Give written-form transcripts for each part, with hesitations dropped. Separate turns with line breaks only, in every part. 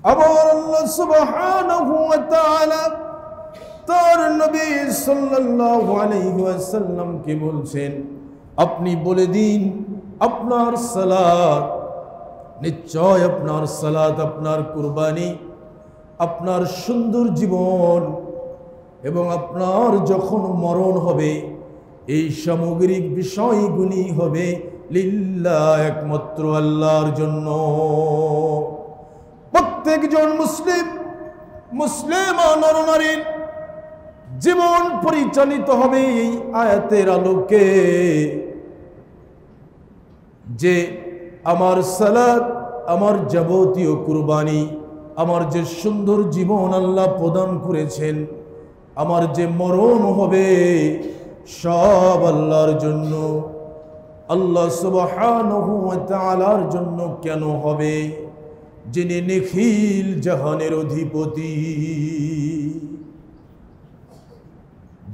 আবার আল্লাহ সুবহানাহু ওয়া তাআলা তার নবী সাল্লাল্লাহু আলাইহি ওয়াসাল্লাম কে বলছেন, আপনি বলে দিন আপনার সালাত, নিশ্চয় আপনার সালাত, আপনার কুরবানি, আপনার সুন্দর জীবন এবং আপনার যখন মরণ হবে এই সামগ্রিক বিষয়গুলি হবে লিল্লাহ, একমাত্র আল্লাহর জন্য। প্রত্যেকজন মুসলিম নরনারীর জীবন পরিচালিত হবে এই আয়াতের আলোকে, যে আমার সালাত, আমার যাবতীয় কুরবানি, আমার যে সুন্দর জীবন আল্লাহ প্রদান করেছেন, আমার যে মরণ হবে সব আল্লাহর জন্য। আল্লাহ সুবহানাহু ওয়া তাআলার জন্য কেন হবে? যিনি নিখিল জাহানের অধিপতি।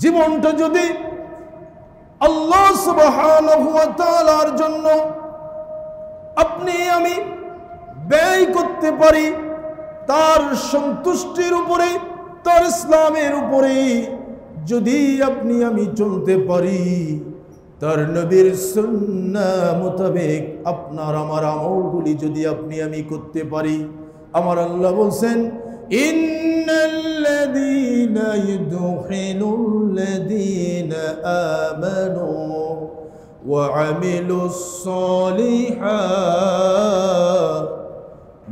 জীবনটা যদি আল্লাহ সুবহানাহু ওয়া তাআলার জন্য আপনি আমি ব্যয় করতে পারি, তার সন্তুষ্টির উপরে, তার ইসলামের উপরে যদি আপনি আমি চলতে পারি, তার নবীর সুন্নাহ মোতাবেক আপনার আমার আমলগুলি যদি আপনি আমি করতে পারি, আমার আল্লাহ বলছেন, ইন্নাল্লাযীনা ইউদখিলুল্লাযীনা আমানু ওয়া আমিলুস সালিহাত,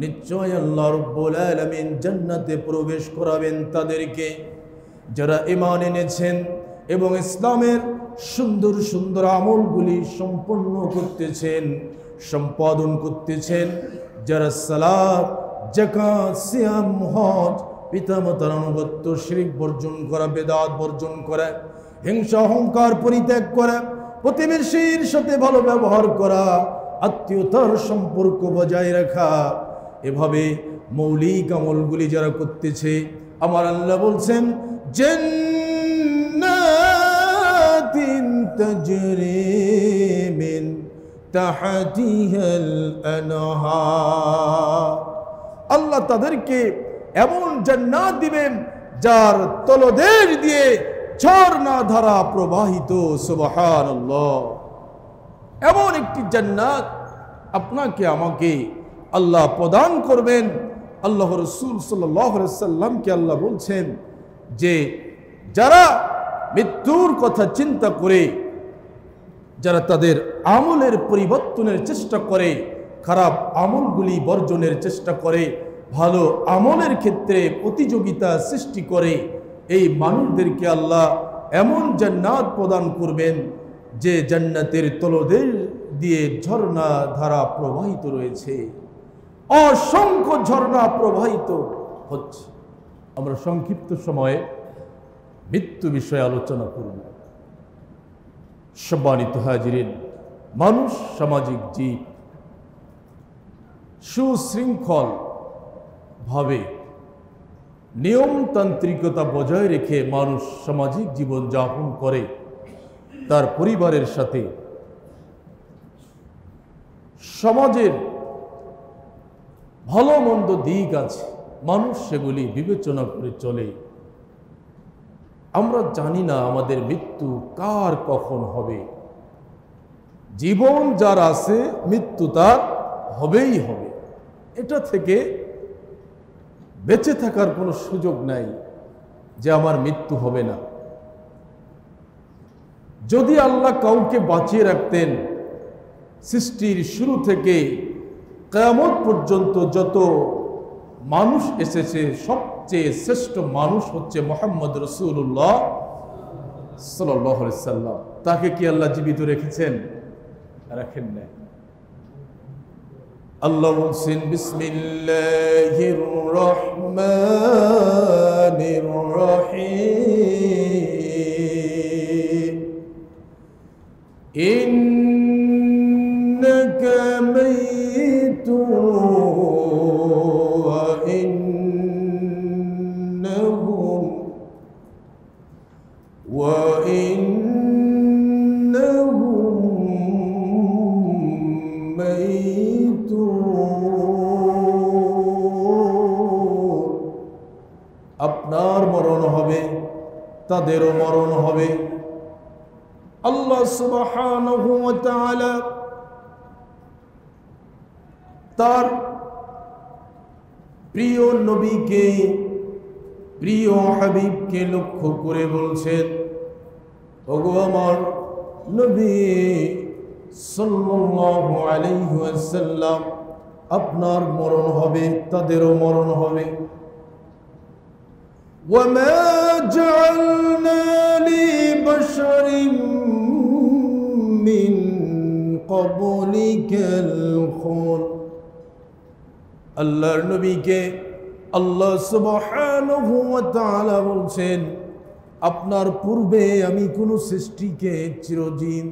নিশ্চয় আল্লাহ রাব্বুল আলামিন জান্নাতে প্রবেশ করাবেন তাদেরকে যারা ঈমান এনেছেন এবং ইসলামের সুন্দর সুন্দর আমলগুলি সম্পন্ন করতেছেন, সম্পাদন করতেছেন, যারা সালাত, যাকাত, সিয়াম, হজ, পিতামাতার আনুগত্য, শিরক বর্জন করা, বেদাত বর্জন করা, হিংসা অহংকার পরিত্যাগ করা, প্রতিবেশীর সাথে ভালো ব্যবহার করা, আত্মীয়তার সম্পর্ক বজায় রাখা, এভাবে মৌলিক আমলগুলি যারা করতেছে, আমার আল্লাহ বলছেন, জান্নাতিন তাজরি মিন তাহতিহাল আনহার, আল্লাহ তাদেরকে এমন জান্নাত দিবেন যার তলদেশ দিয়ে ঝর্ণা ধারা প্রবাহিত। সুবহানাল্লাহ, এমন একটি জান্নাত আপনাকে আমাকে আল্লাহ প্রদান করবেন। আল্লাহ রাসূল সাল্লাল্লাহু আলাইহি সাল্লামকে আল্লাহ বলছেন যে যারা মৃত্যুর কথা চিন্তা করে, যারা তাদের আমলের পরিবর্তনের চেষ্টা করে, খারাপ আমলগুলি বর্জনের চেষ্টা করে, ভালো আমলের ক্ষেত্রে প্রতিযোগিতা সৃষ্টি করে, এই মানুষদেরকে আল্লাহ এমন জান্নাত প্রদান করবেন যে জান্নাতের তলদেশ দিয়ে ঝর্ণা ধারা প্রবাহিত রয়েছে, অসংখ্য ঝর্ণা প্রবাহিত হচ্ছে। আমরা সংক্ষিপ্ত সময়ে মৃত্যু বিষয়ে আলোচনা করব। সম্মানিত হাজিরিন, মানুষ সামাজিক জীব, সুশৃঙ্খল ভাবে নিয়মতান্ত্রিকতা বজায় রেখে মানুষ সামাজিক জীবন যাপন করে, তার পরিবারের সাথে সমাজের ভালো মন্দ দিক আছে, মানুষ সেগুলি বিবেচনা করে চলে। আমরা জানি না আমাদের মৃত্যু কার কখন হবে। জীবন যার আছে, মৃত্যু তার হবেই হবে। এটা থেকে বেঁচে থাকার কোনো সুযোগ নাই যে আমার মৃত্যু হবে না। যদি আল্লাহ কাউকে বাঁচিয়ে রাখতেন, সৃষ্টির শুরু থেকে কিয়ামত পর্যন্ত যত মানুষ এসেছে, সবচেয়ে শ্রেষ্ঠ মানুষ হচ্ছে মুহাম্মদ রাসূলুল্লাহ সাল্লাল্লাহু আলাইহি সাল্লাম। তাকে কি আল্লাহ জীবিত রেখেছেন? রাখেন না। আল্লাহ বলছেন, বিসমিল্লাহির রহমানির রহিম, ইন্নাকা মাইতুন ওয়া ইন্নাহুম মাইতুন তাদেরও মরণ হবে। আল্লাহ সুবহানাহু ওয়া তাআলা তার প্রিয় নবীকে, প্রিয় হাবিবকে লক্ষ্য করে বলছেন, ওগো আমার নবী সাল্লাল্লাহু আলাইহি ওয়াসাল্লাম, আপনার মরণ হবে, তাদেরও মরণ হবে। وَمَا جَعَلْنَا لِبَشَرٍ مِّن قَبْلِكَ الْخُلْدَ। আল্লাহর নবীকে আল্লাহ সুবহানাহু ওয়া তাআলা বলছেন, আপনার পূর্বে আমি কোনো সৃষ্টিকে চিরজীব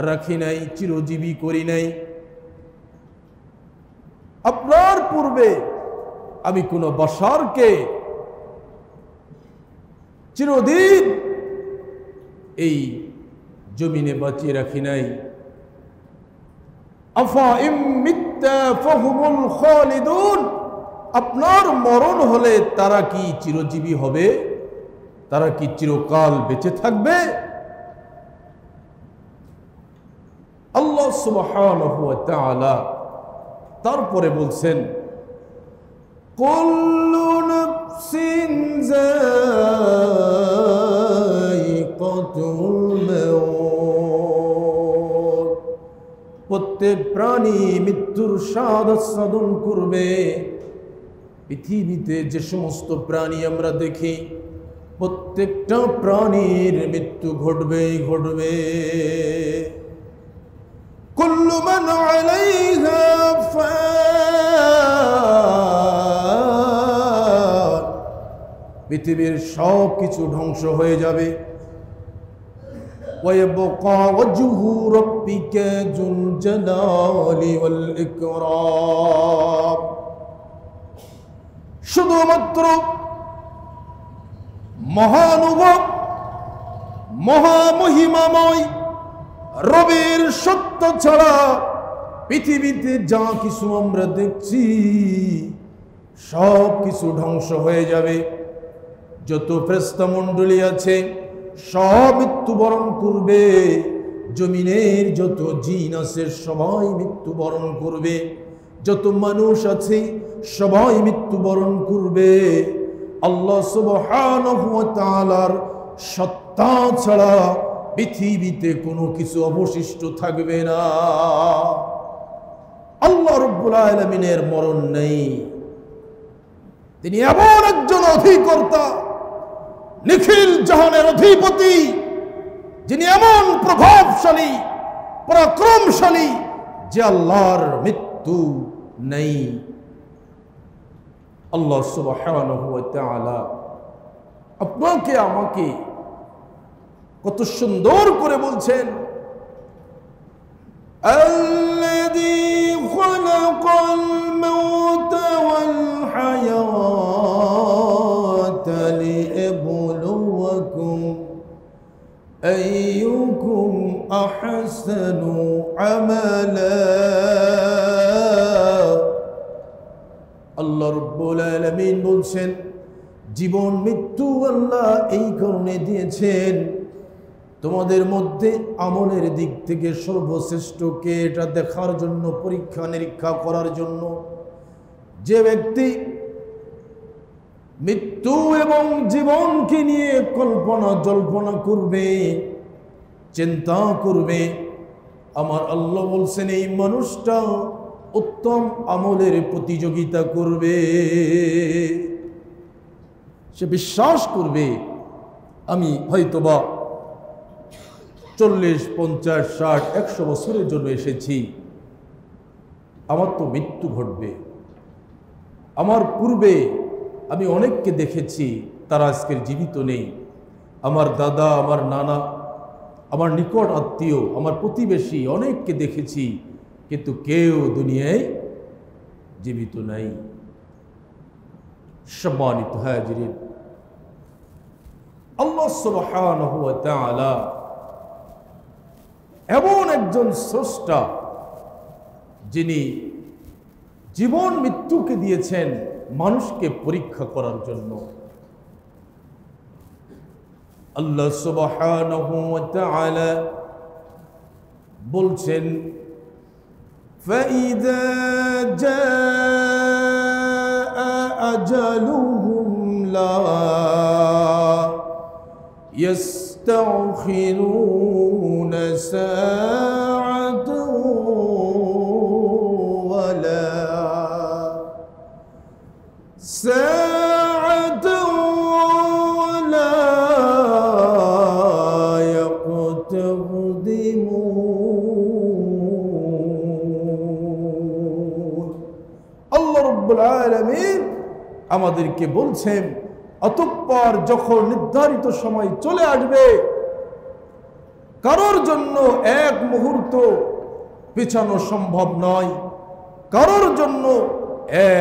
রাখি নাই, চিরজীবী করি নাই। আপনার পূর্বে আমি কোনো বাশারকে চিরদিন এই জমিনে বাঁচিয়ে রাখি নাই। আফা ইম মিত্তা ফাহুমুল খালিদুন, আপনার মরণ হলে তারা কি চিরজীবী হবে? তারা কি চিরকাল বেঁচে থাকবে? আল্লাহ সুবহানাহু ওয়া তাআলা তারপরে বলছেন, কুল্লু নাফসিন যায়িকাতুল মাউত, প্রত্যেক প্রাণী মৃত্যুর স্বাদ আস্বাদন করবে। পৃথিবীতে যে সমস্ত প্রাণী আমরা দেখি, প্রত্যেকটা প্রাণীর মৃত্যু ঘটবেই ঘটবে। কুল্লু মান আলাইহা ফান, পৃথিবীর সব কিছু ধ্বংস হয়ে যাবে। ওয়ায়াবকা ওয়াজহু রাব্বিকা যুল জালালি ওয়াল ইকরাম, শুধুমাত্র মহানুভব মহামহিমাময় রবের সত্য ছাড়া পৃথিবীতে যা কিছু আমরা দেখছি সব কিছু ধ্বংস হয়ে যাবে। যত ফেরেশতা মণ্ডলী আছে সব মৃত্যুবরণ করবে। জমিনের যত জিন আছে সবাই মৃত্যুবরণ করবে। যত মানুষ আছে সবাই মৃত্যুবরণ করবে। আল্লাহ সুবহানাহু ওয়া তাআলার সত্তা ছাড়া পৃথিবীতে কোনো কিছু অবশিষ্ট থাকবে না। আল্লাহ রাব্বুল আলামিনের মরণ নেই। তিনি এমন একজন অধিকর্তা, নিখিল জাহানের অধিপতি, যিনি এমন প্রভাবশালী পরাক্রমশালী যে আল্লাহর মৃত্যু নেই। আল্লাহ সুবহানাহু ওয়া তাআলা আপনাকে আমাকে কত সুন্দর করে বলছেন, আল্লাযী খালাকাল মাউতা ওয়াল হায়াতা লিয়াবলুয়াকুম আইয়ুকুম আহসানু আমালা। আল্লাহ রাব্বুল আলামিন বলছেন, জীবন মৃত্যু আল্লাহ এই কারণে দিয়েছেন তোমাদের মধ্যে আমলের দিক থেকে সর্বশ্রেষ্ঠকে এটা দেখার জন্য, পরীক্ষা নিরীক্ষা করার জন্য। যে ব্যক্তি মৃত্যু এবং জীবনকে নিয়ে কল্পনা জল্পনা করবে, চিন্তা করবে, আমার আল্লাহ বলছেন এই মানুষটা উত্তম আমলের প্রতিযোগিতা করবে। সে বিশ্বাস করবে আমি হয়তোবা 40, 50, 60, 100 বছরের জন্য এসেছি, আমার তো মৃত্যু ঘটবে। আমার পূর্বে আমি অনেককে দেখেছি তারা আজকের জীবিত নেই। আমার দাদা, আমার নানা, আমার নিকট আত্মীয়, আমার প্রতিবেশী অনেককে দেখেছি, কিন্তু কেউ দুনিয়ায় জীবিত নাই। সম্মানিত হাজিরিন, আল্লাহ সুবহানাহু ওয়া তাআলা এমন একজন স্রষ্টা যিনি জীবন মৃত্যুকে দিয়েছেন মানুষকে পরীক্ষা করার জন্য। আল্লাহ সুবহানাহু ওয়া তাআলা বলছেন ফাইযা জাআ আজালুহুম লা ইস্তাখিরুনা সাআতান ওয়ালা সাআতান ওয়ালা ইয়াকতাদিমুন। আল্লাহ রাব্বুল আলামিন আমাদেরকে বলছেন অতঃপর যখন নির্ধারিত সময় চলে আসবে, কারোর জন্য এক মুহূর্ত পিছানো সম্ভব নয়, কারোর জন্য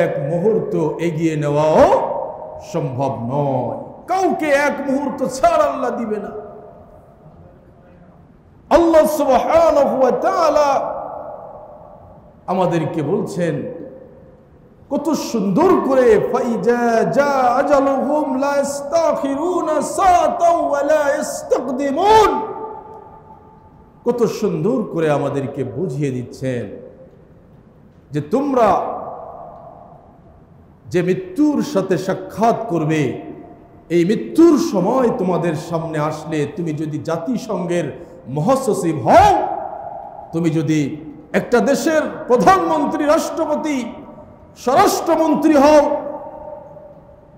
এক মুহূর্ত এগিয়ে নেওয়াও সম্ভব নয়। কাউকে এক মুহূর্ত ছাড় আল্লাহ দিবে না। আল্লাহ সুবহানাহু ওয়া তাআলা আমাদেরকে বলছেন কত সুন্দর করে ফাইজা জা আজালুহুম লা ইস্তাখিরুনা সাআতাও ওয়া লা ইস্তাকদিমুন। কত সুন্দর করে আমাদেরকে বুঝিয়ে দিচ্ছেন যে তোমরা যে মৃত্যুর সাথে সাক্ষাৎ করবে, এই মৃত্যুর সময় তোমাদের সামনে আসলে তুমি যদি জাতিসংঘের মহাসচিব হও, তুমি যদি একটা দেশের প্রধানমন্ত্রী, রাষ্ট্রপতি, স্বরাষ্ট্রমন্ত্রী হও,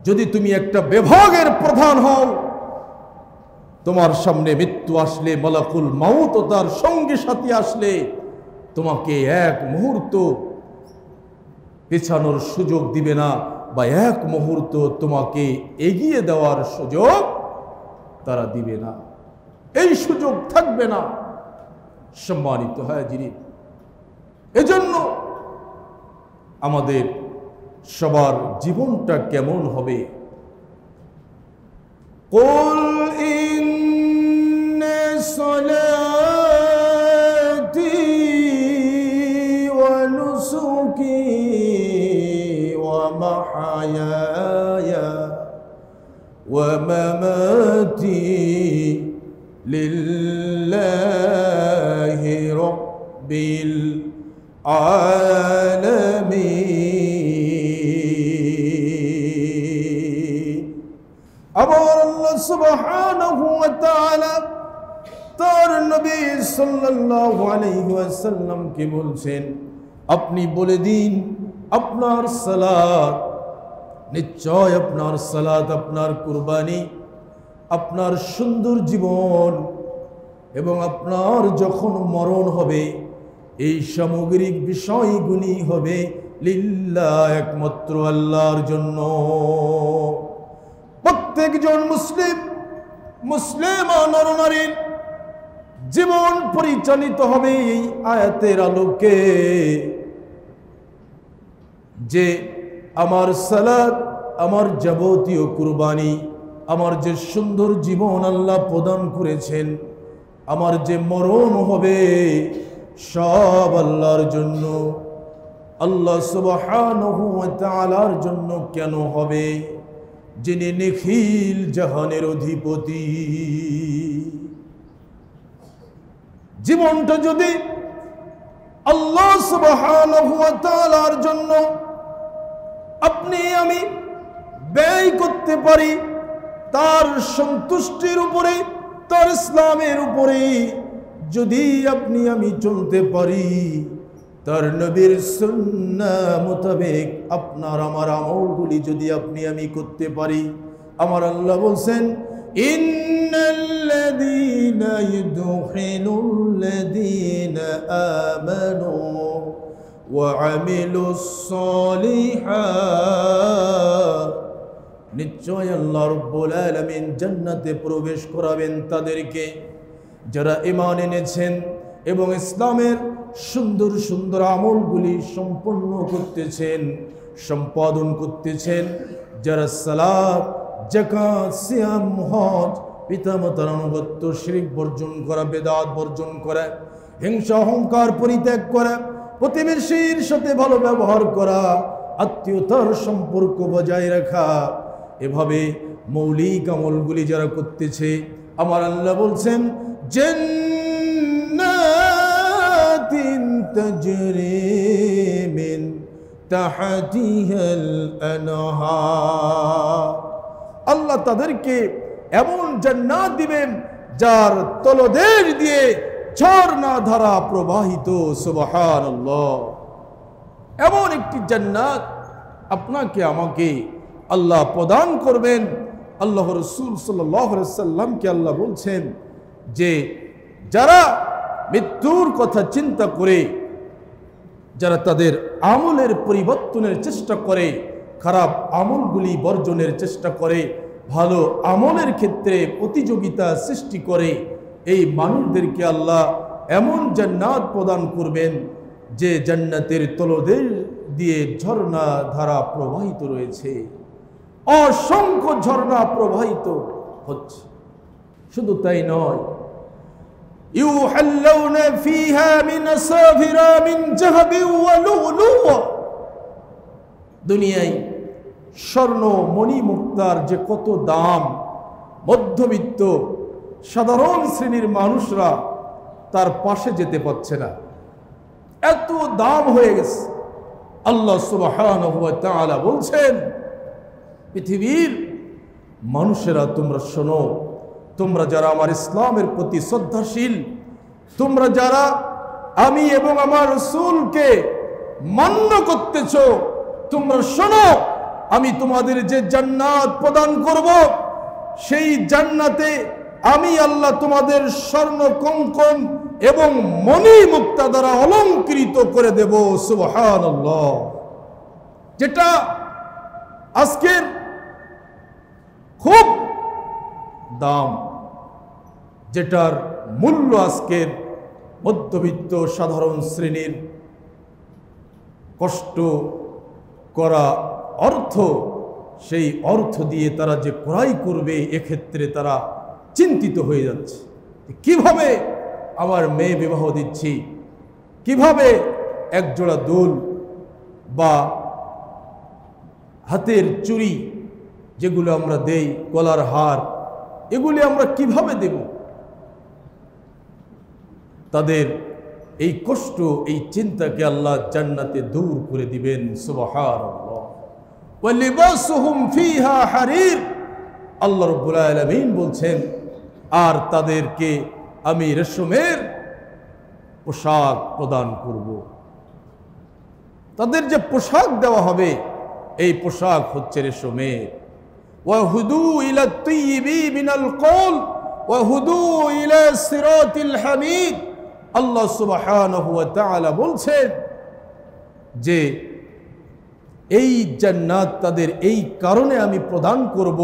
যদি তুমি একটা বিভাগের প্রধান হও, তোমার সামনে মৃত্যু আসলে, মালাকুল মাউত ও তার সঙ্গে সাথী আসলে তোমাকে এক মুহূর্ত পেছানোর সুযোগ দিবে না, বা এক মুহূর্ত তোমাকে এগিয়ে দেওয়ার সুযোগ তারা দিবে না। এই সুযোগ থাকবে না। সম্মানিত হাজিরিন, এজন্য আমাদের সবার জীবনটা কেমন হবে? কুল ইন্না সলাতি ওয়া নুসুকি ওয়া মাহয়ায়া ওয়া মামাতি লিল্লাহি রাব্বিল আলামিন। আবার আল্লাহ সুবহানাহু ওয়া তাআলা তার নবী সাল্লাল্লাহু আলাইহি ওয়াসাল্লামকে বলছেন, আপনি বলে দিন আপনার সালাত, নিশ্চয় আপনার সালাত, আপনার কুরবানি, আপনার সুন্দর জীবন এবং আপনার যখন মরণ হবে, এই সামগ্রিক বিষয়গুলি হবে লিল্লাহ, একমাত্র আল্লাহর জন্য। প্রত্যেকজন মুসলিম নরনারীর জীবন পরিচালিত হবে এই আয়াতের আলোকে, যে আমার সালাত, আমার যাবতীয় কুরবানি, আমার যে সুন্দর জীবন আল্লাহ প্রদান করেছেন, আমার যে মরণ হবে, সব আল্লাহর জন্য। আল্লাহ সুবহানাহু ওয়া তাআলার জন্য কেন হবে? যিনি নিখিল জাহানের অধিপতি। জীবনটা যদি আল্লাহ সুবহানাহু ওয়া তাআলার জন্য আপনি আমি ব্যয় করতে পারি, তার সন্তুষ্টির উপরে, তার ইসলামের উপরে যদি আপনি আমি চলতে পারি, তার নবীর সুন্নাহ মোতাবেক আপনার আমার আমলগুলি যদি আপনি আমি করতে পারি, আমার আল্লাহ বলছেন ইন্নাল্লাযীনা ইউদখিলুল্লাযীনা আমানু ওয়া আমিলুস সলিহাত, নিশ্চয় আল্লাহ রাব্বুল আলামিন জান্নাতে প্রবেশ করাবেন তাদেরকে যারা ঈমান এনেছেন এবং ইসলামের সুন্দর সুন্দর আমলগুলি সম্পন্ন করতেছেন, সম্পাদন করতেছেন, যারা সালাত, যাকাত, সিয়াম, হজ, পিতামাতার আনুগত্য, শিরক বর্জন করা, বেদাত বর্জন করা, হিংসা অহংকার পরিত্যাগ করা, প্রতিবেশীর সাথে ভালো ব্যবহার করা, আত্মীয়তার সম্পর্ক বজায় রাখা, এভাবে মৌলিক আমলগুলি যারা করতেছে, আমার আল্লাহ বলছেন জান্নাতিন তাজরি মিন তাহতিহাল আনহার, আল্লাহ তাদেরকে এমন জান্নাত দিবেন যার তলদেশ দিয়ে ঝর্ণা ধারা প্রবাহিত। সুবহানাল্লাহ, এমন একটি জান্নাত আপনাকে আমাকে আল্লাহ প্রদান করবেন। আল্লাহ রাসূল সাল্লাল্লাহু আলাইহি সাল্লামকে আল্লাহ বলছেন যে যারা মৃত্যুর কথা চিন্তা করে, যারা তাদের আমলের পরিবর্তনের চেষ্টা করে, খারাপ আমলগুলি বর্জনের চেষ্টা করে, ভালো আমলের ক্ষেত্রে প্রতিযোগিতা সৃষ্টি করে, এই মানুষদেরকে আল্লাহ এমন জান্নাত প্রদান করবেন যে জান্নাতের তলদেশ দিয়ে ঝর্ণা ধারা প্রবাহিত রয়েছে, অসংখ্য ঝর্ণা প্রবাহিত হচ্ছে। শুধু তাই নয়, ইউহাল্লাউনা ফিহা মিন আসাফিরা মিন যাহাবিন ওয়া লুলুয়া, দুনিয়ায় স্বর্ণ মণি মুক্তার যে কত দাম, মধ্যবিত্ত সাধারণ শ্রেণীর মানুষরা তার পাশে যেতে পারছে না, এত দাম হয়ে গেছে। আল্লাহ সুবহানাহু ওয়া তাআলা বলছেন, পৃথিবীর মানুষেরা তোমরা শোনো, তোমরা যারা আমার ইসলামের প্রতি শ্রদ্ধাশীল, তোমরা যারা আমি এবং আমার রাসূলকে মান্য করতেছ, তোমরা শোনো, আমি তোমাদের যে জান্নাত প্রদান করব, সেই জান্নাতে আমি আল্লাহ তোমাদের স্বর্ণ কঙ্কন এবং মণি মুক্তা দ্বারা অলঙ্কৃত করে দেব। সুবহানাল্লাহ, যেটা আজকের খুব দাম, যেটার মূল্য আজকের মধ্যবিত্ত সাধারণ শ্রেণীর কষ্ট করা অর্থ, সেই অর্থ দিয়ে তারা যে ক্রয় করবে, এক্ষেত্রে তারা চিন্তিত হয়ে যাচ্ছে। কিভাবে আমার মেয়ে বিবাহ দিচ্ছি, কিভাবে একজোড়া দুল বা হাতের চুড়ি যেগুলো আমরা দেই, গলার হার, এগুলি আমরা কিভাবে দেব? তাদের এই কষ্ট, এই চিন্তাকে আল্লাহ জান্নাতে দূর করে দিবেন। সুবহানাল্লাহ, ওয়া লিবাসুহুম ফিহা হারির, আল্লাহ রাব্বুল আলামিন বলছেন, আর তাদেরকে আমি রেশমের পোশাক প্রদান করব। তাদের যে পোশাক দেওয়া হবে, এই পোশাক হচ্ছে রেশমের। ওয়া হুদু ইলা তাইয়িবি মিনাল কওল ওয়া হুদু ইলা সিরাতিল হামিদ, আল্লাহ সুবহানাহু ওয়া তাআলা বলছেন যে এই জান্নাত তাদের এই কারণে আমি প্রদান করব,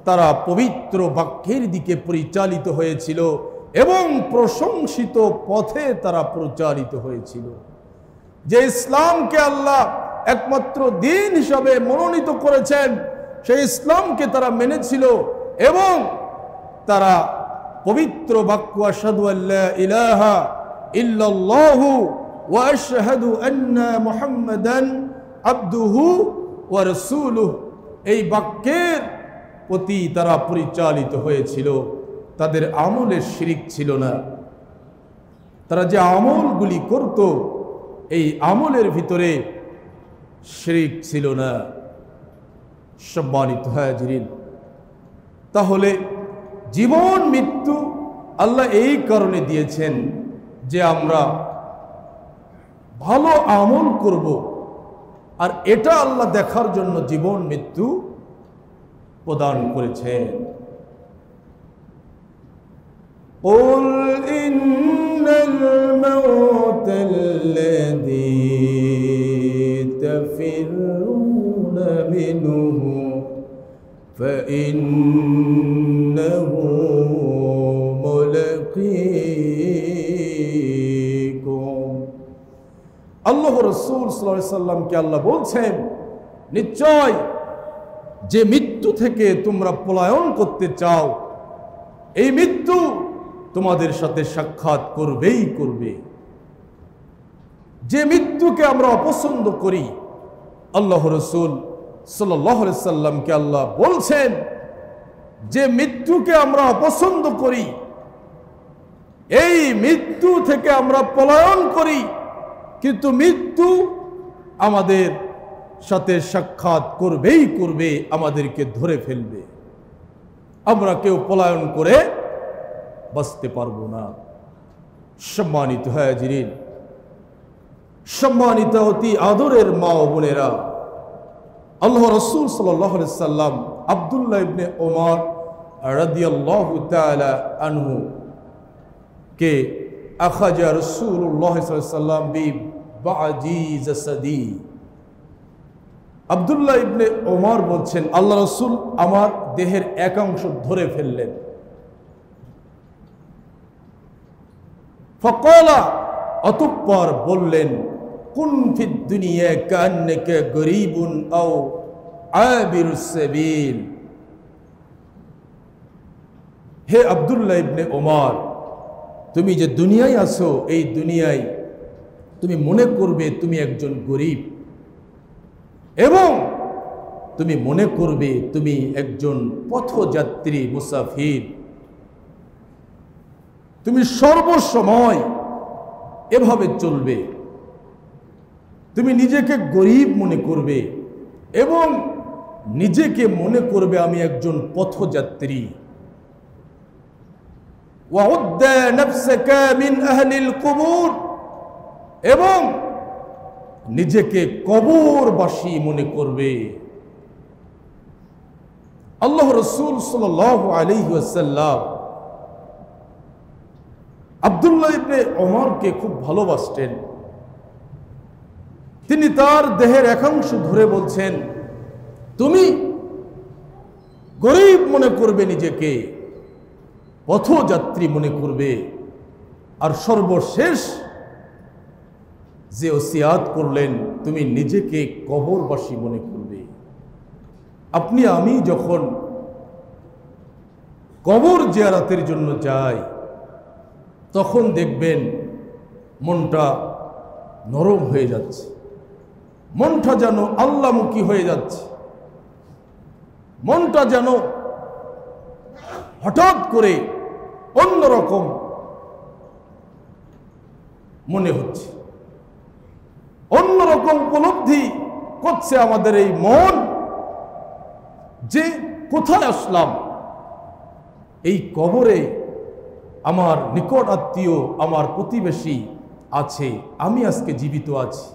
তারা পবিত্র বাক্যের দিকে পরিচালিত হয়েছিল এবং প্রশংসিত পথে তারা প্রচারিত হয়েছিল। যে ইসলামকে আল্লাহ একমাত্র দ্বীন হিসাবে মনোনীত করেছেন, সেই ইসলামকে তারা মেনেছিল এবং তারা পবিত্র বাক্য আশহাদু আল্লা ইলাহা ইল্লাল্লাহু ওয়া আশহাদু আন্না মুহাম্মাদান আবদুহু ওয়া রাসূলুহু, এই বাক্যের প্রতি তারা পরিচালিত হয়েছিল। তাদের আমলে শিরিক ছিল না। তারা যে আমলগুলি করত, এই আমলের ভিতরে শিরিক ছিল না। সম্মানিত হাজিরিন, তাহলে জীবন মৃত্যু আল্লাহ এই কারণে দিয়েছেন যে আমরা ভালো আমল করব, আর এটা আল্লাহ দেখার জন্য জীবন মৃত্যু প্রদান করেছেন। قُلْ إِنَّ الْمَوْتَ الَّذِي تَفِرُّونَ مِنْهُ فَإِنَّهُ مُلَقِيكُمْ, আল্লাহ রাসূল সাল্লাল্লাহু আলাইহি সাল্লামকে আল্লাহ বলছেন, নিশ্চয় যে মৃত্যু থেকে তোমরা পলায়ন করতে চাও, এই মৃত্যু তোমাদের সাথে সাক্ষাৎ করবেই করবে। যে মৃত্যুকে আমরা অপছন্দ করি, আল্লাহ রাসূল সাল্লাল্লাহু আলাইহি সাল্লামকে আল্লাহ বলছেন যে মৃত্যুকে আমরা অপছন্দ করি, এই মৃত্যু থেকে আমরা পলায়ন করি, কিন্তু মৃত্যু আমাদের সাথে সাক্ষাৎ করবেই করবে, আমাদেরকে ধরে ফেলবে। আমরা কেউ পলায়ন করে বাঁচতে পারবো না। সম্মানিত হাজিরিন, সম্মানিত অতি আদরের মা ও বোনেরা, আল্লাহ রাসূল সাল্লাল্লাহু আলাইহি সাল্লাম আব্দুল্লাহ ইবনে ওমর রাদিয়াল্লাহু তাআলা আনহু কে আখাজা রাসূলুল্লাহ সাল্লাল্লাহু আলাইহি সাল্লাম বিবাজি জাসাদি। আব্দুল্লাহ ইবনে ওমর বলছেন, আল্লাহ রাসূল আমার দেহের একাংশ ধরে ফেললেন। ফাকালা, অতঃপর বললেন, কুন ফিদ দুনিয়া কান্নাকা গরীবুন আও আবিরুস সাবিল। হে আব্দুল্লাহ ইবনে ওমর, তুমি যে দুনিয়ায় আছো, এই দুনিয়ায় তুমি মনে করবে তুমি একজন গরীব, এবং তুমি মনে করবে তুমি একজন পথযাত্রী, মুসাফির। তুমি সর্বসময় এভাবে চলবে, তুমি নিজেকে গরীব মনে করবে এবং নিজেকে মনে করবে আমি একজন পথযাত্রী। ওয়াউদ্দা নাফসাকা মিন আহলিল কুবুর, এবং নিজেকে কবরবাসী মনে করবে। আল্লাহ রাসূল সাল্লাল্লাহু আলাইহি ওয়াসাল্লাম আব্দুল্লাহ ইবনে ওমরকে খুব ভালোবাসতেন। তিনি তার দেহের একাংশ ধরে বলছেন, তুমি গরীব মনে করবে নিজেকে, পথযাত্রী মনে করবে, আর সর্বশেষ যে ওসিয়াত করলেন, তুমি নিজেকে কবরবাসী মনে করবে। আপনি আমি যখন কবর জিয়ারতের জন্য যাই, তখন দেখবেন মনটা নরম হয়ে যাচ্ছে, মনটা যেন আল্লাহমুখী হয়ে যাচ্ছে, মনটা যেন হঠাৎ করে অন্যরকম মনে হচ্ছে, অন্যরকম উপলব্ধি করছে আমাদের এই মন যে কোথায় আসলাম। এই কবরে আমার নিকট আত্মীয়, আমার প্রতিবেশী আছে, আমি আজকে জীবিত আছি,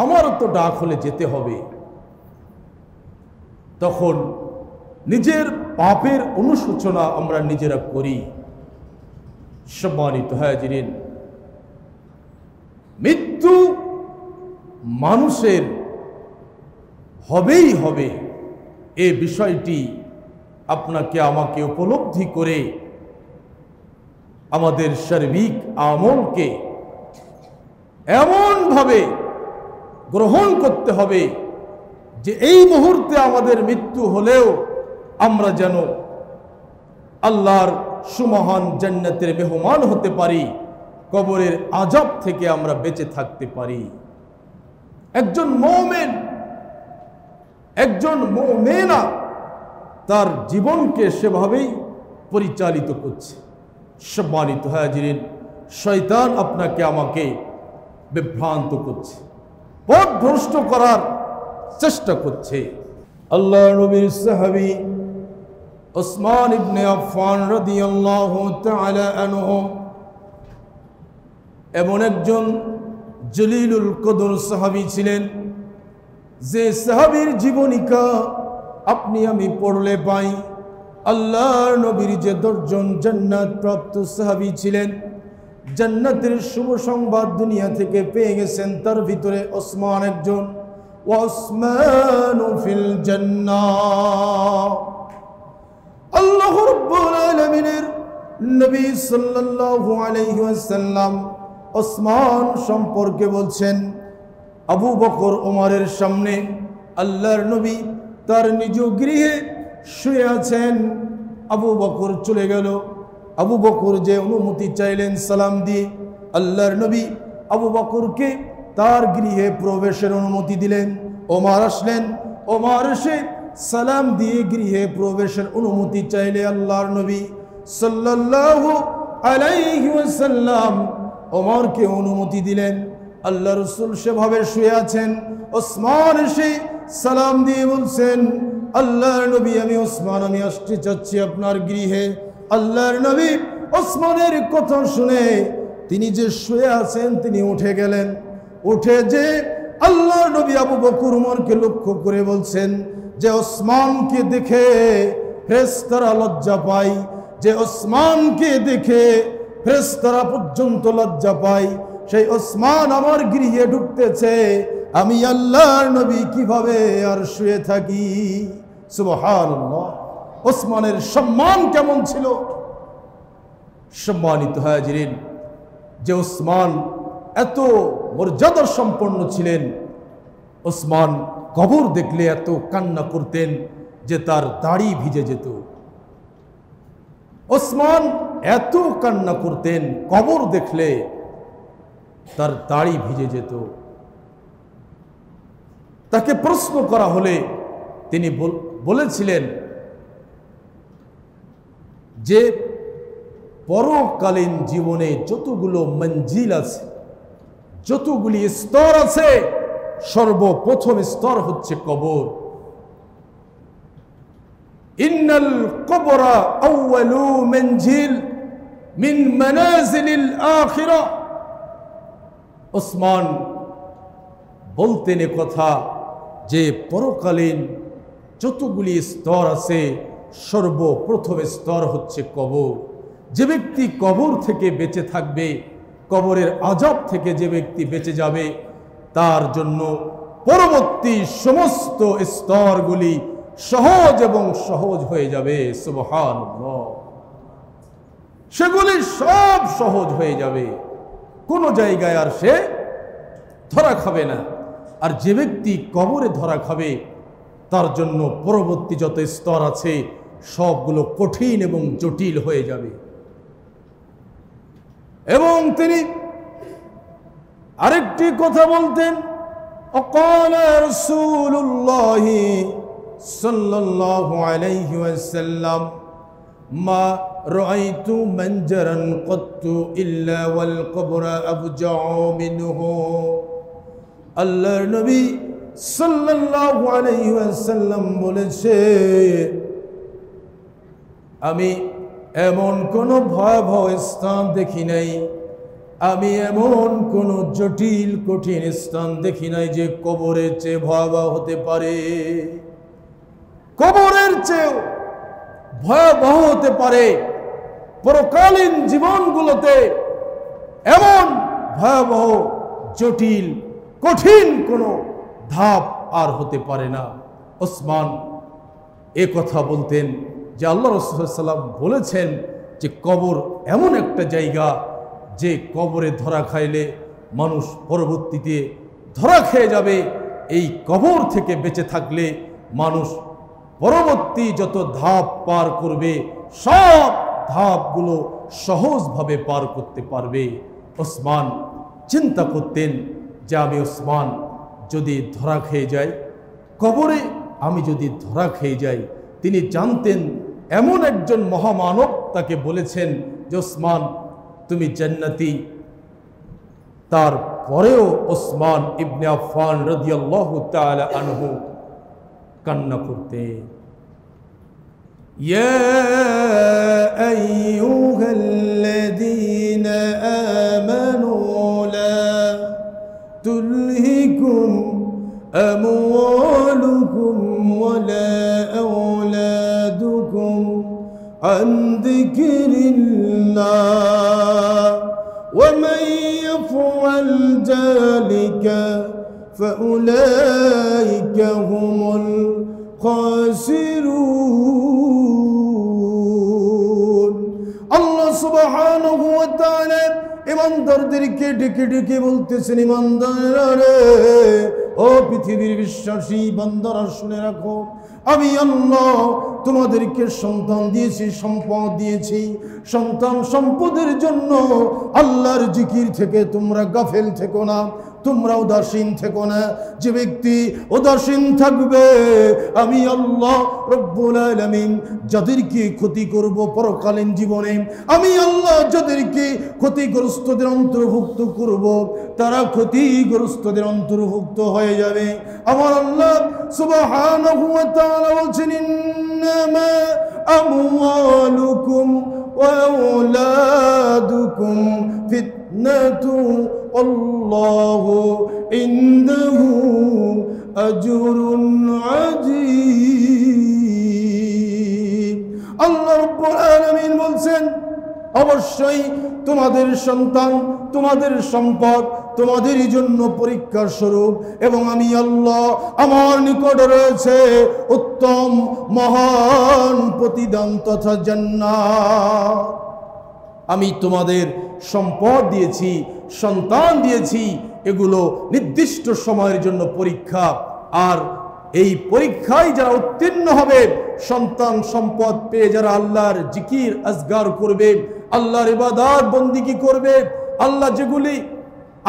আমারও তো ডাক হলে যেতে হবে। তখন নিজের পাপের অনুশোচনা আমরা নিজেরা করি। সম্মানিত হাজিরিন, মৃত্যু মানুষের হবেই হবে, এই বিষয়টি আপনাকে আমাকে উপলব্ধি করে আমাদের সার্বিক আমলকে এমনভাবে গ্রহণ করতে হবে যে এই মুহূর্তে আমাদের মৃত্যু হলেও আমরা যেন আল্লাহর সুমহান জান্নাতের মেহমান হতে পারি, কবরের আযাব থেকে আমরা বেঁচে থাকতে পারি। একজন মুমিন, একজন মুমিনা তার জীবনকে সেভাবেই পরিচালিত করছে। সম্মানিত হাজিরিন, শয়তান আপনাকে আমাকে বিভ্রান্ত করছে, পথভ্রষ্ট করার চেষ্টা করছে। আল্লাহ নবীর সাহাবী উসমান ইবনে আফফান রাদিয়াল্লাহু তাআলা আনহু এমন একজন জলিলুল কদর সাহাবী ছিলেন, যে সাহাবীর জীবনীকা আপনি আমি পড়লে পাই আল্লাহর নবীর যে 10 জন জান্নাত প্রাপ্ত সাহাবী ছিলেন, জান্নাতের শুভ সংবাদ দুনিয়া থেকে পেয়ে গেছেন, তার ভিতরে ওসমান একজন। ওয়াসমানু ফিল জান্নাহ। আল্লাহ রাব্বুল আলামিনের নবী সাল্লাল্লাহু আলাইহি ওয়াসাল্লাম ওসমান সম্পর্কে বলছেন, আবু বকর ওমরের সামনে আল্লাহর নবী তার নিজ গৃহে শুয়ে আছেন। আবু বকর চলে গেল। আবু বকর যে অনুমতি চাইলেন সালাম দিয়ে, আল্লাহর নবী আবু বকরকে তার গৃহে প্রবেশের অনুমতি দিলেন। ওমর আসলেন। ওমর এসে সালাম দিয়ে গৃহে প্রবেশের অনুমতি চাইলে আল্লাহর নবী সাল্লাল্লাহু আলাইহি ওয়াসাল্লাম ওমরকে অনুমতি দিলেন। আল্লাহ রাসূল সেভাবে শুয়ে আছেন, ওসমান এসে সালাম দিয়ে বলছেন, আল্লাহর নবী আমি ওসমান, আমি আসতে চাচ্ছি আপনার গৃহে। আল্লাহর নবী ওসমানের কথা শুনে তিনি যে শুয়ে আছেন তিনি উঠে গেলেন। উঠে যে আল্লাহর নবী আবু বকর ওমরকে লক্ষ্য করে বলছেন যে ওসমানকে দেখে ফেরেশতারা লজ্জা পায়, যে ওসমানকে দেখে ফেরেশতারা পর্যন্ত লজ্জা পায়, সেই ওসমান আমার গৃহে ঢুকতেছে, আমি আল্লাহর নবী কিভাবে আর শুয়ে থাকি। সুবহানাল্লাহ। ওসমানের সম্মান কেমন ছিল! সম্মানিত হাজিরিন, যে ওসমান এত মর্যাদা সম্পন্ন ছিলেন, ওসমান কবর দেখলে এত কান্না করতেন যে তার দাড়ি ভিজে যেত। ওসমান এত কান্না করতেন, কবর দেখলে তার দাড়ি ভিজে যেত। তাকে প্রশ্ন করা হলে তিনি বলেছিলেন যে পরকালীন জীবনে যতগুলো মঞ্জিল আছে, যতগুলি স্তর আছে, সর্বপ্রথম স্তর হচ্ছে কবর। ইন্নাল কবরা আউয়ালু মঞ্জিল মিন মানাজিলিল আখিরা। ওসমান বলতেন এ কথা যে পরকালীন যতগুলি স্তর আছে সর্বপ্রথম স্তর হচ্ছে কবর। যে ব্যক্তি কবর থেকে বেঁচে থাকবে, কবরের আযাব থেকে যে ব্যক্তি বেঁচে যাবে, তার জন্য পরবর্তী সমস্ত স্তরগুলি সহজ এবং সহজ হয়ে যাবে। সুবহানাল্লাহ। সেগুলি সব সহজ হয়ে যাবে, কোনো জায়গায় আর সে ধরা খাবে না। আর যে ব্যক্তি কবরে ধরা খাবে, তার জন্য পরবর্তী যত স্তর আছে সবগুলো কঠিন এবং জটিল হয়ে যাবে। এবং তিনি আরেকটি কথা বলতেন, অকালা রাসূলুল্লাহ সাল্লাল্লাহু আলাইহি ওয়াসাল্লাম মা রাআইতু মানজারান কত্তু ইল্লা ওয়াল কবরা আবজাউ মিনহু। আল্লাহর নবী সাল্লাল্লাহু আলাইহি ওয়াসাল্লাম বলেছে, আমি এমন কোন ভয়াবহ স্থান দেখি নাই, আমি এমন কোন জটিল কঠিন স্থান দেখি নাই যে কবরের চেয়ে ভয়াবহ হতে পারে। কবরের চেয়ে ভয়াবহ হতে পারে পরকালীন জীবনগুলোতে এমন ভয়াবহ জটিল কঠিন কোনো ধাপ আর হতে পারে না। ওসমান এ কথা বলতেন যে আল্লাহ রাসূল সাল্লাল্লাহু আলাইহি ওয়াসাল্লাম বলেছেন যে কবর এমন একটা জায়গা যে কবরে ধরা খাইলে মানুষ পরবর্তীতে ধরা খেয়ে যাবে। এই কবর থেকে বেঁচে থাকলে মানুষ পরবর্তী যত ধাপ পার করবে সব ধাপগুলো সহজভাবে পার করতে পারবে। ওসমান চিন্তা করতেন যে আমি ওসমান যদি ধরা খেয়ে যাই, কবরে আমি যদি ধরা খেয়ে যাই, তিনি জানতেন এমন একজন মহামানব তাকে বলেছেন যে ওসমান তুমি জান্নাতি। তারপরেও ওসমান ইবনে আফফান রাদিয়াল্লাহু তাআলা আনহু কান্না করতেন। ইয়া আইয়ুহাল্লাযীনা আমানু লা তুলহিকুম আমওয়ালুকুম ওয়ালা আওলাদুকুম আন যিকরিল্লাহ ওয়া মান ইয়াফআল যালিকা ফাউলাইকা হুমুল খাসিরুন। আল্লাহ সুবহানাহু ওয়া তাআলা ইমানদারদেরকে ডেকে ডেকে বলতেছেন, ইমানদাররা রে, ও পৃথিবীর বিশ্বাসী বান্দারা শুনে রাখো, আমি আল্লাহ তোমাদেরকে সন্তান দিয়েছি, সম্পদ দিয়েছি। সন্তান সম্পদের জন্য আল্লাহর জিকির থেকে তোমরা গাফেল থেকো না, তোমরা উদাসীন থেকো না। যে ব্যক্তি উদাসীন থাকবে, আমি আল্লাহ রব্বুল আলামিন যাদেরকে ক্ষতি করব পরকালীন জীবনে, আমি আল্লাহ যাদেরকে ক্ষতিগ্রস্তদের অন্তর্ভুক্ত করব, তারা ক্ষতিগ্রস্তদের অন্তর্ভুক্ত হয়ে যাবে। আমার আল্লাহ সুবহানাহু ওয়া তাআলা বলছেন, ইন্নামা আমওয়ালুকুম ওয়া আওলাদুকুম ফিতনাতু আল্লাহু ইনদাহু আজরুন আযীম। আল্লাহ রাব্বুল আলামিন বলছেন, অবশ্যই তোমাদের সন্তান, তোমাদের সম্পদ তোমাদেরই জন্য পরীক্ষার স্বরূপ, এবং আমি আল্লাহ আমার নিকট রয়েছে উত্তম মহান প্রতিদান তথা জান্নাত। আমি তোমাদের সম্পদ দিয়েছি, সন্তান দিয়েছি, এগুলো নির্দিষ্ট সময়ের জন্য পরীক্ষা। আর এই পরীক্ষায় যারা উত্তীর্ণ হবে, সন্তান সম্পদ পেয়ে যারা আল্লাহর জিকির আজগার করবে, আল্লাহর ইবাদত বন্দিগি করবে, আল্লাহ যেগুলি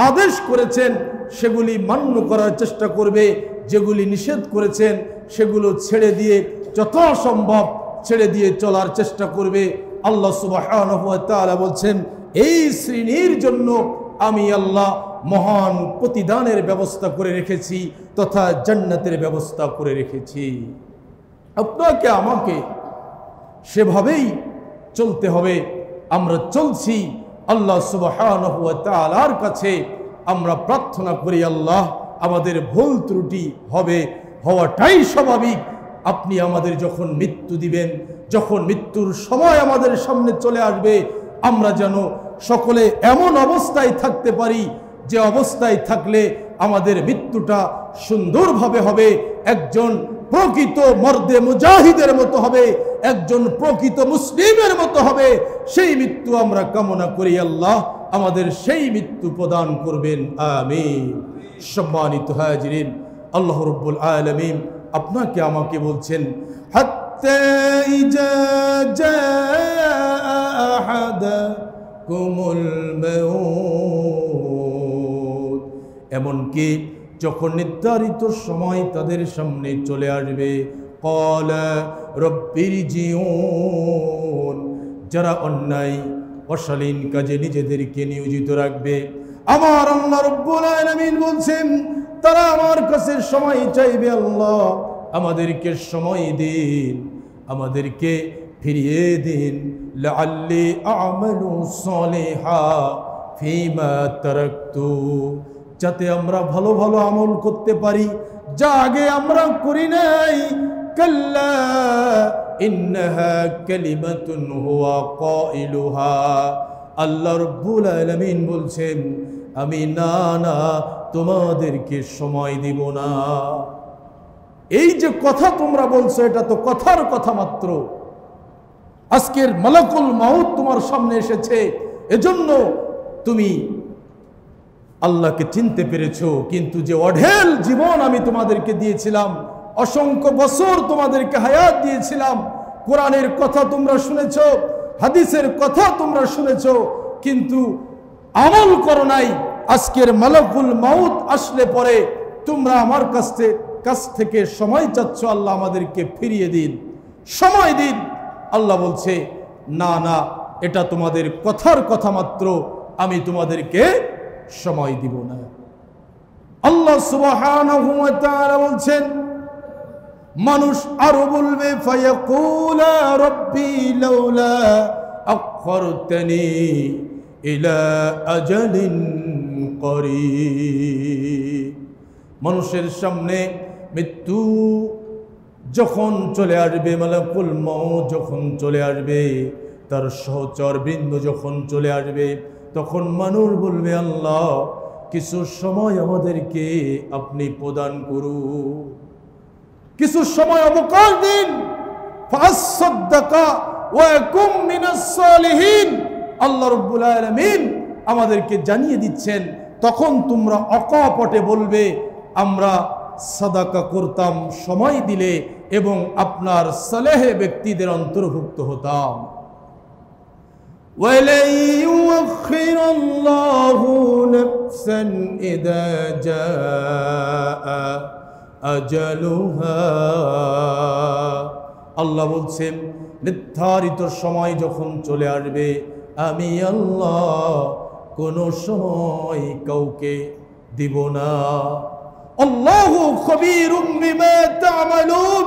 আদেশ করেছেন সেগুলি মান্য করার চেষ্টা করবে, যেগুলি নিষেধ করেছেন সেগুলো ছেড়ে দিয়ে যথাসম্ভব ছেড়ে দিয়ে চলার চেষ্টা করবে। আল্লাহ সুবহানাহু ওয়া তাআলা বলছেন, এই শ্রেণীর জন্য আমি আল্লাহ মহান প্রতিদানের ব্যবস্থা করে রেখেছি তথা জান্নাতের ব্যবস্থা করে রেখেছি। আপনাকে আমাকে সেভাবেই চলতে হবে। আমরা চলছি, আল্লাহ সুবহানাহু ওয়া তাআলার কাছে আমরা প্রার্থনা করি, আল্লাহ আমাদের ভুল ত্রুটি হবে, হওয়াটাই স্বাভাবিক। আপনি আমাদের যখন মৃত্যু দিবেন, যখন মৃত্যুর সময় আমাদের সামনে চলে আসবে, আমরা যেন সকলে এমন অবস্থায় থাকতে পারি যে অবস্থায় থাকলে আমাদের মৃত্যুটা সুন্দরভাবে হবে, একজন প্রকৃত মর্দে মুজাহিদের মতো হবে, একজন প্রকৃত মুসলিমের মতো হবে। সেই মৃত্যু আমরা কামনা করি, আল্লাহ আমাদের সেই মৃত্যু প্রদান করবেন, আমিন। সম্মানিত হাজিরিন, আল্লাহ রাব্বুল আলামিন আপনাকে আমাকে বলছেন, হাত্তা ইজা জাআ আহাদাকুমুল মাউত, এমনকি যখন নির্ধারিত সময় তাদের সামনে চলে আসবে, ক্বালা রাব্বিরজিউন, যারা অন্যায় অশালীন কাজে নিজেদেরকে নিয়োজিত রাখবে, আমার আল্লাহ রাব্বুল আলামিন বলছেন তারা আমার কাছে সময় চাইবে, আল্লাহ আমাদেরকে সময় দিন, আমাদেরকে ফিরিয়ে দিন, লাআল্লি আ'মালু সালিহা ফীমা তারাকতু, যাতে আমরা ভালো ভালো আমল করতে পারি যা আগে আমরা করি নাই। কাল্লা ইন্নাহা কালিমাতুন হুয়া কাইলুহা, আল্লাহ রাব্বুল আলামিন বলছেন আমি না তোমাদেরকে সময় দিব না। এই যে কথা তোমরা বলছো, এটা তো কথার কথা মাত্র। আজকের মালাকুল মাউত তোমার সামনে এসেছে, এজন্য তুমি আল্লাহকে চিনতে পেরেছো। কিন্তু যে অঢেল জীবন আমি তোমাদেরকে দিয়েছিলাম, অসংখ্য বছর তোমাদেরকে হায়াত দিয়েছিলাম, কোরআনের কথা তোমরা শুনেছো, হাদিসের কথা তোমরা শুনেছো, কিন্তু আমল করো নাই। আজকের মালাকুল মাউত আসলে পরে তোমরা আমার কাছ থেকে সময় চাচ্ছ, আল্লাহ আমাদেরকে ফিরিয়ে দিন, সময় দিন। আল্লাহ বলছে না, এটা তোমাদের কথার কথা মাত্র, আমি তোমাদেরকে সময় দিব না। আল্লাহ সুবহানাহু ওয়া তাআলা বলছেন, মানুষ আরো বলবে, ফায়াকুলা রাব্বি লাউলা আখখারতানি ইলা আজালিন করিব, মানুষের সামনে মৃত্যু যখন চলে আসবে, মালাকুল মাউত যখন চলে আসবে, তার সহচর বৃন্দ যখন চলে আসবে, তখন মানুষ বলবে, আল্লাহ কিছু সময় আমাদেরকে আপনি প্রদান করুন, কিছু সময় অবকাশ দিন, ফাসাদদাকা ওয়া ইয়াকুম মিনাস সালিহিন। আল্লাহ রাব্বুল আলামিন আমাদেরকে জানিয়ে দিচ্ছেন, তখন তোমরা অকপটে বলবে, আমরা সাদাকা করতাম সময় দিলে এবং আপনার সালেহ ব্যক্তিদের অন্তর্ভুক্ত হতাম। ওয়ালাই ইউআখিরুল্লাহু নাফসান ইযা জাআ আজালুহা, আল্লাহ বলছেন নির্ধারিত সময় যখন চলে আসবে আমি আল্লাহ কোনো সময় কাউকে দিব না। আল্লাহু খবীরুম বিমা তা'মালুন,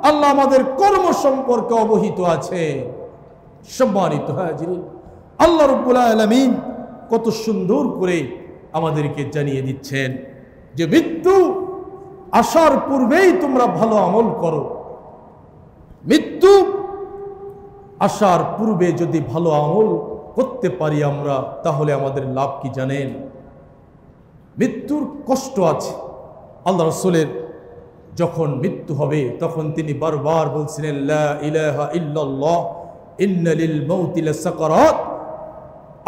আল্লাহ আমাদের কর্ম সম্পর্কে অবহিত আছে। সম্মানিত হাজিরিন, আল্লাহ রাব্বুল আলামিন কত সুন্দর করে আমাদেরকে জানিয়ে দিচ্ছেন যে মৃত্যু আসার পূর্বেই তোমরা ভালো আমল করো। মৃত্যু আসার পূর্বে যদি ভালো আমল করতে পারি আমরা, তাহলে আমাদের লাভ কি জানেন? মৃত্যুর কষ্ট আছে। আল্লাহ রাসূলের যখন মৃত্যু হবে তখন তিনি বারবার বলছিলেন লা ইলাহা ইল্লাল্লাহ ইন্না লিল মাউতি লাসাকারাত,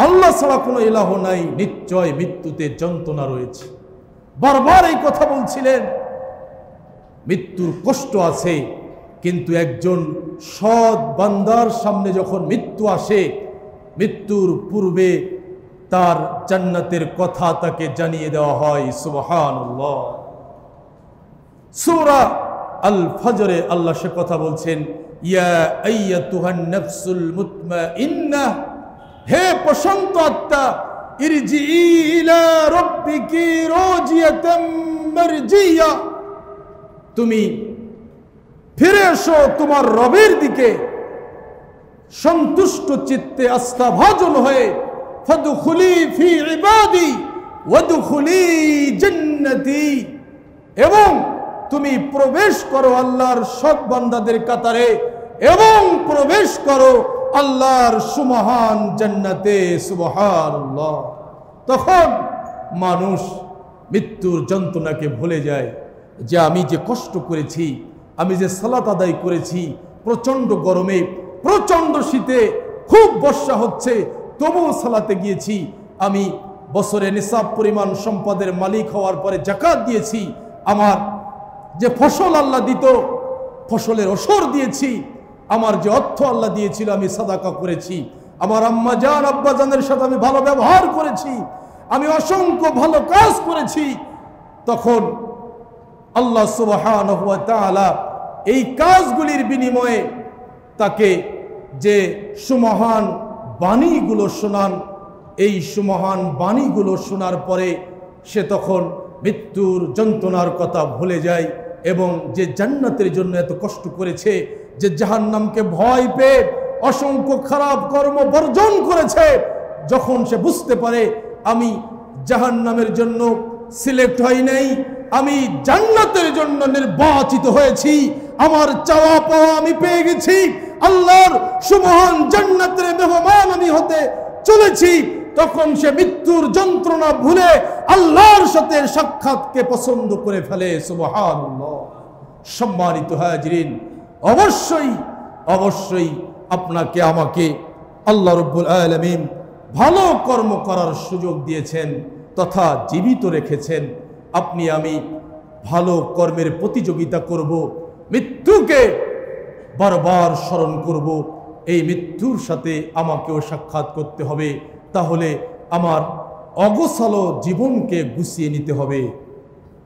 আল্লাহ ছাড়া কোনো ইলাহ নাই, নিশ্চয় মৃত্যুতে যন্ত্রণা রয়েছে। বারবার এই কথা বলছিলেন। মৃত্যুর কষ্ট আছে, কিন্তু একজন সৎ বান্দার সামনে যখন মৃত্যু আসে, মৃত্যুর পূর্বে তার জান্নাতের কথা তাকে জানিয়ে দেওয়া হয়। সুবহানাল্লাহ। সূরা আল ফজরে আল্লাহ সে কথা বলছেন, ইয়া আইয়াতুহান নাফসুল মুতমাইন্নাহ, হে প্রশান্ত আত্মা, ইরজিই ইলা রাব্বিকি রাজিয়াতাম মারজিয়া, তুমি ফিরে এসো তোমার রবের দিকে সন্তুষ্ট চিত্তে আস্থাভাজন হয়ে। ফাদখুলি ফি ইবাদি ওয়াদখুলি জান্নাতি, এবং তুমি প্রবেশ করো আল্লাহর সৎ বান্দাদের কাতারে এবং প্রবেশ করো আল্লাহর সুমহান জান্নাতে। সুবহানাল্লাহ। তখন মানুষ মৃত্যুর যন্ত্রণাকে ভুলে যায় যে আমি যে কষ্ট করেছি, আমি যে সালাত আদায় করেছি, প্রচন্ড গরমে, প্রচন্ড শীতে, খুব বর্ষা হচ্ছে, তবুও সালাতে গিয়েছি, আমি বছরে নিসাব পরিমাণ সম্পদের মালিক হওয়ার পরে যাকাত দিয়েছি, আমার যে ফসল আল্লাহ দিত ফসলের ওসর দিয়েছি, আমার যে অর্থ আল্লাহ দিয়েছিল আমি সাদাকা করেছি, আমার আম্মা জান আব্বা জানের সাথে আমি ভালো ব্যবহার করেছি, আমি অসংখ্য ভালো কাজ করেছি। তখন আল্লাহ সুবহানাহু ওয়া তাআলা এই কাজগুলির বিনিময়ে তাকে যে সুমহান বাণীগুলো শোনান, এই সুমহান বাণীগুলো শোনার পরে সে তখন মৃত্যুর যন্ত্রণার কথা ভুলে যায় এবং যে জান্নাতের জন্য এত কষ্ট করেছে, যে জাহান্নামকে ভয় পেয়ে অসংখ্য খারাপ কর্ম বর্জন করেছে, যখন সে বুঝতে পারে আমি জাহান্নামের জন্য সিলেক্ট হই নাই, আমি জান্নাতের জন্য নির্বাচিত হয়েছি, আমার চাওয়া পাওয়া আমি পেয়ে গেছি, আল্লাহর সুমহান জান্নাতের মেহমান আমি হতে চলেছি, তখন সে মৃত্যুর যন্ত্রণা ভুলে আল্লাহর সাথে সাক্ষাৎকে পছন্দ করে ফেলে। সুবহানাল্লাহ। সম্মানিত হাজিরিন, অবশ্যই অবশ্যই আপনাকে আমাকে আল্লাহ রাব্বুল আলামিন ভালো কর্ম করার সুযোগ দিয়েছেন তথা জীবিত রেখেছেন। আপনি আমি ভালো কর্মের প্রতিযোগিতা করব, মৃত্যুকে বারবার স্মরণ করব, এই মৃত্যুর সাথে আমাকেও সাক্ষাৎ করতে হবে, তাহলে আমার অগোছালো জীবনকে গুছিয়ে নিতে হবে,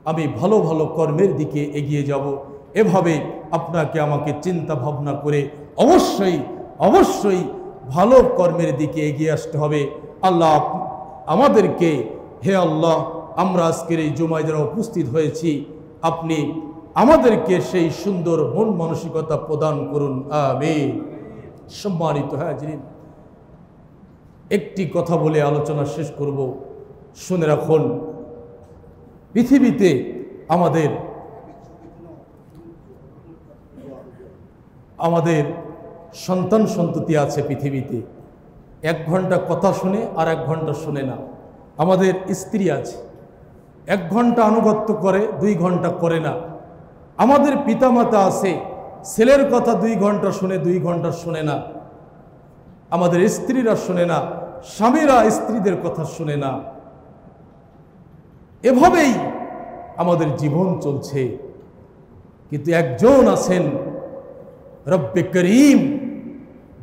আমি ভালো ভালো কর্মের দিকে এগিয়ে যাব। এভাবে আপনাকে আমাকে চিন্তা ভাবনা করে অবশ্যই অবশ্যই ভালো কর্মের দিকে এগিয়ে আসতে হবে। আল্লাহ আমাদেরকে, হে আল্লাহ, আমরা আজকের এই জুমায় যারা উপস্থিত হয়েছি, আপনি আমাদেরকে সেই সুন্দর মন মানসিকতা প্রদান করুন, আমিন। সম্মানিত হাজিরিন, একটি কথা বলে আলোচনা শেষ করব। শুনে রাখুন, পৃথিবীতে আমাদের সন্তান সন্ততি আছে পৃথিবীতে, 1 ঘন্টা কথা শুনে আর 1 ঘন্টা শুনে না। আমাদের স্ত্রী আছে, 1 ঘন্টা আনুগত্য করে, 2 ঘন্টা করে না। আমাদের পিতামাতা আছে, ছেলের কথা 2 ঘন্টা শুনে, 2 ঘন্টা শুনে না। আমাদের স্ত্রীরা শুনে না, স্বামীরা স্ত্রীদের কথা শুনে না। এভাবেই আমাদের জীবন চলছে, কিন্তু একজন আছেন রব্বে করিম,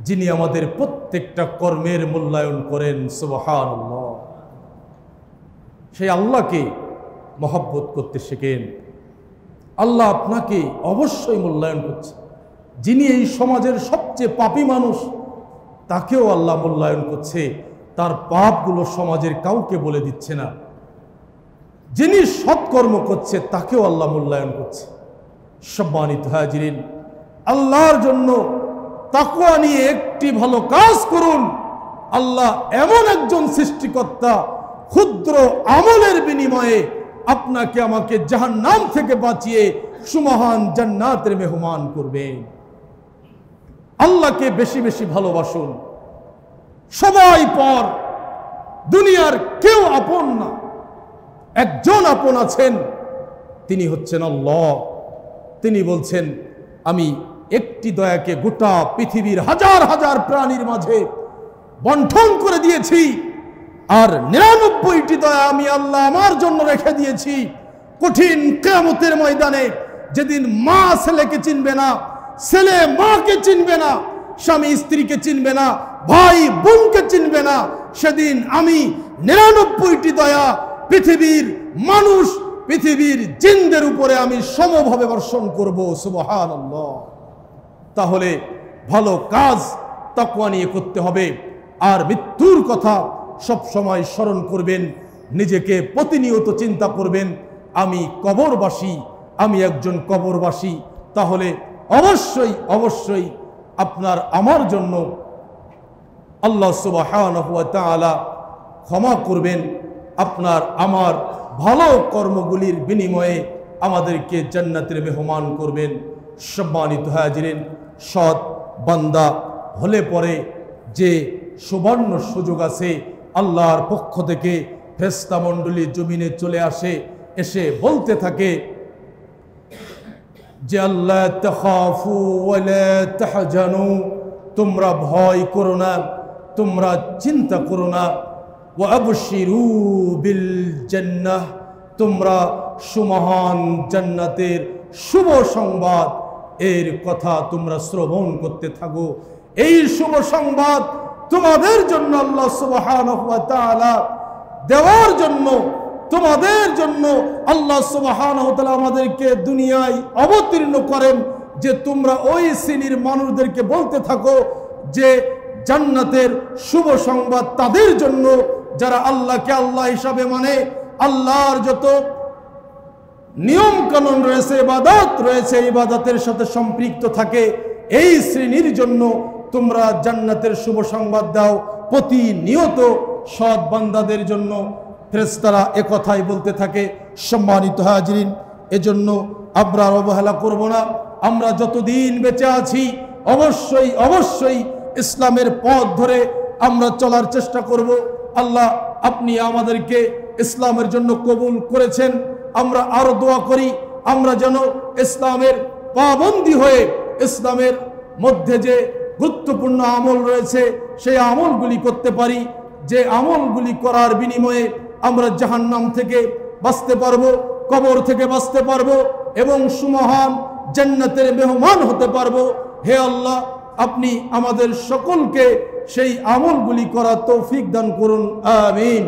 যিনি আমাদের প্রত্যেকটা কর্মের মূল্যায়ন করেন। সুবহানাল্লাহ। সেই আল্লাহকে মহব্বত করতে শেখেন। আল্লাহ আপনাকে অবশ্যই মূল্যায়ন করছে। যিনি এই সমাজের সবচেয়ে পাপী মানুষ, তাকেও আল্লাহ মূল্যায়ন করছে, তার পাপগুলো সমাজের কাউকে বলে দিচ্ছে না। যিনি সৎকর্ম করছে তাকেও আল্লাহ মূল্যায়ন করছে। সম্মানিত হাজিরিন, আল্লাহর জন্য তাকওয়া নিয়ে একটি ভালো কাজ করুন। আল্লাহ এমন একজন সৃষ্টিকর্তা, ক্ষুদ্র আমলের বিনিময়ে আপনাকে আমাকে জাহান্নাম থেকে বাঁচিয়ে সুমহান জান্নাতের মেহমান করবেন। আল্লাহকে বেশি বেশি ভালোবাসুন। সবাই পর, দুনিয়ার কেউ আপন না। একজন আপন আছেন, তিনি হচ্ছেন আল্লাহ। তিনি বলছেন, আমি একটি দয়াকে গোটা পৃথিবীর হাজার হাজার প্রাণীর মাঝে বন্টন করে দিয়েছি, আর 99টি দয়া আমি আল্লাহ আমার জন্য রেখে দিয়েছি। কঠিন কিয়ামতের ময়দানে যেদিন মা ছেলেকে চিনবে না, ছেলে মাকে চিনবে না, স্বামী স্ত্রীকে চিনবে না, ভাই বোনকে চিনবে না, সেদিন আমি 99টি দয়া পৃথিবীর মানুষ, পৃথিবীর জিনদের উপরে আমি সমভাবে বর্ষণ করব। সুবহানাল্লাহ। তাহলে ভালো কাজ তাকওয়া নিয়ে করতে হবে। আর মৃত্যুর কথা সব সময় স্মরণ করবেন, নিজেকে প্রতিনিয়ত চিন্তা করবেন, আমি কবরবাসী, আমি একজন কবরবাসী। তাহলে অবশ্যই অবশ্যই আপনার আমার জন্য আল্লাহ সুবহানাহু ওয়া তাআলা ক্ষমা করবেন। আপনার আমার ভালো কর্মগুলির বিনিময়ে আমাদেরকে জান্নাতের মেহমান করবেন। সম্মানিত হাজিরিন, সৎ বান্দা হলে পরে যে সুবর্ণ সুযোগ আছে, আল্লাহর পক্ষ থেকে ফেরেশতা মণ্ডলী জমিনে চলে আসে, এসে বলতে থাকে যে আল্লাহ তাখাফু ওয়া লা তাহজানু, তোমরা ভয় করো না, তোমরা চিন্তা করো না। ওয়া আবশিরু বিল জান্নাহ, তোমরা সুমহান জান্নাতের শুভ সংবাদ এর কথা তোমরা শ্রবণ করতে থাকো। এই শুভ সংবাদ তোমাদের জন্য আল্লাহ সুবহানাহু ওয়া তাআলা দেওয়ার জন্য, তোমাদের জন্য আল্লাহ সুবহানাহু ওয়া তাআলা আমাদেরকে দুনিয়ায় অবতীর্ণ করেন, যে তোমরা ওই শ্রেণীর মানুষদেরকে বলতে থাকো যে জান্নাতের শুভ সংবাদ তাদের জন্য যারা আল্লাহকে আল্লাহ হিসাবে মানে, আল্লাহর যত নিয়ম কানুন রয়েছে, ইবাদত রয়েছে, ইবাদতের সাথে সম্পৃক্ত থাকে, এই শ্রেণীর জন্য তোমরা জান্নাতের শুভ সংবাদ দাও প্রতিনিয়ত সৎ বান্দাদের জন্য। ফেরেশতারা একথাই বলতে থাকে। সম্মানিত হাজিরিন, এজন্য আমরা অবহেলা করব না। আমরা যতদিন বেঁচে আছি অবশ্যই অবশ্যই ইসলামের পথ ধরে আমরা চলার চেষ্টা করব। আল্লাহ আপনি আমাদেরকে ইসলামের জন্য কবুল করেছেন। আমরা আরো দোয়া করি আমরা যেন ইসলামের পাবন্দী হয়ে ইসলামের মধ্যে যে গুরুত্বপূর্ণ আমল রয়েছে সেই আমলগুলি করতে পারি, যে আমলগুলি করার বিনিময়ে আমরা জাহান্নাম থেকে বাঁচতে পারবো, কবর থেকে বাঁচতে পারবো এবং সুমহান জান্নাতের মেহমান হতে পারবো। হে আল্লাহ, আপনি আমাদের সকলকে সেই আমলগুলি করার তৌফিক দান করুন। আমিন।